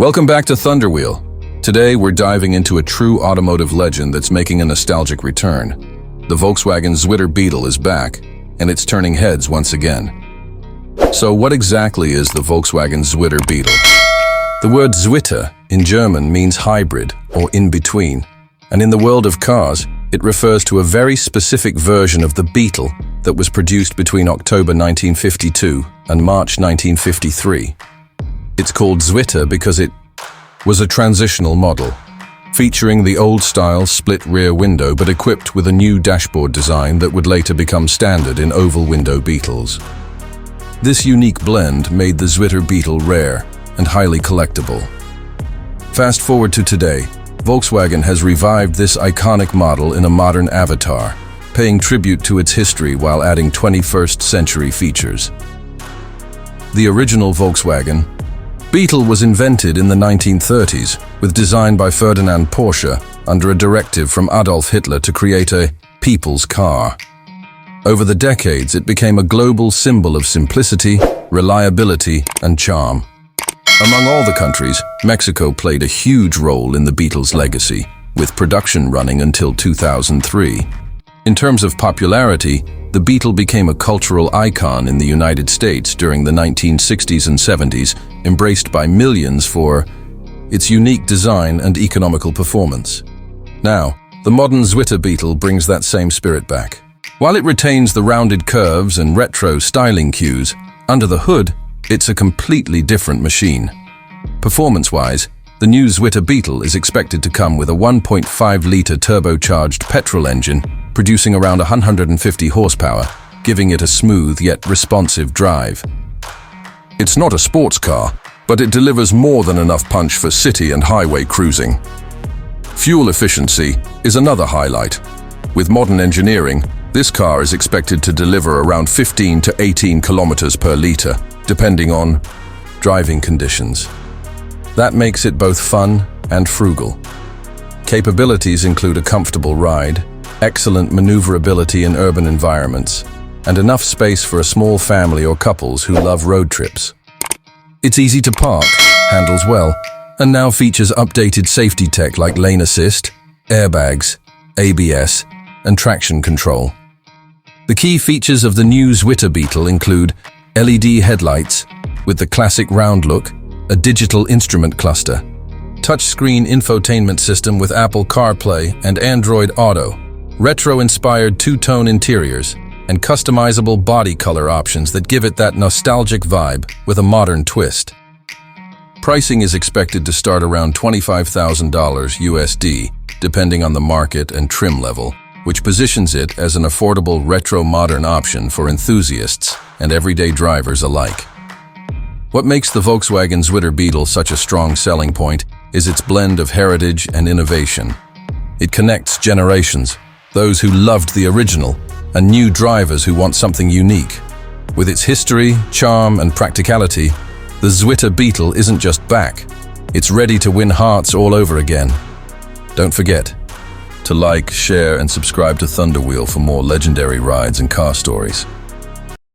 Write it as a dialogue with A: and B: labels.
A: Welcome back to Thunderwheel. Today we're diving into a true automotive legend that's making a nostalgic return. The Volkswagen Zwitter Beetle is back, and it's turning heads once again. So what exactly is the Volkswagen Zwitter Beetle? The word Zwitter in German means hybrid or in between, and in the world of cars, it refers to a very specific version of the Beetle that was produced between October 1952 and March 1953. It's called Zwitter because it was a transitional model, featuring the old-style split rear window but equipped with a new dashboard design that would later become standard in oval window Beetles. This unique blend made the Zwitter Beetle rare and highly collectible. Fast forward to today, Volkswagen has revived this iconic model in a modern avatar, paying tribute to its history while adding 21st century features. The original Volkswagen Beetle was invented in the 1930s with design by Ferdinand Porsche under a directive from Adolf Hitler to create a people's car. Over the decades, it became a global symbol of simplicity, reliability, and charm. Among all the countries, Mexico played a huge role in the Beetle's legacy, with production running until 2003. In terms of popularity, the Beetle became a cultural icon in the United States during the 1960s and 70s, embraced by millions for its unique design and economical performance. Now, the modern Zwitter Beetle brings that same spirit back. While it retains the rounded curves and retro styling cues, under the hood, it's a completely different machine. Performance-wise, the new Zwitter Beetle is expected to come with a 1.5-liter turbocharged petrol engine, producing around 150 horsepower, giving it a smooth yet responsive drive. It's not a sports car, but it delivers more than enough punch for city and highway cruising. Fuel efficiency is another highlight. With modern engineering, this car is expected to deliver around 15 to 18 kilometers per liter, depending on driving conditions. That makes it both fun and frugal. Capabilities include a comfortable ride, excellent maneuverability in urban environments, and enough space for a small family or couples who love road trips. It's easy to park, handles well, and now features updated safety tech like lane assist, airbags, ABS, and traction control. The key features of the new Zwitter Beetle include LED headlights with the classic round look, a digital instrument cluster, touchscreen infotainment system with Apple CarPlay and Android Auto, retro-inspired two-tone interiors, and customizable body color options that give it that nostalgic vibe with a modern twist. Pricing is expected to start around $25,000 USD, depending on the market and trim level, which positions it as an affordable retro-modern option for enthusiasts and everyday drivers alike. What makes the Volkswagen Zwitter Beetle such a strong selling point is its blend of heritage and innovation. It connects generations, those who loved the original, and new drivers who want something unique. With its history, charm, and practicality, the Zwitter Beetle isn't just back, it's ready to win hearts all over again. Don't forget to like, share, and subscribe to Thunderwheel for more legendary rides and car stories.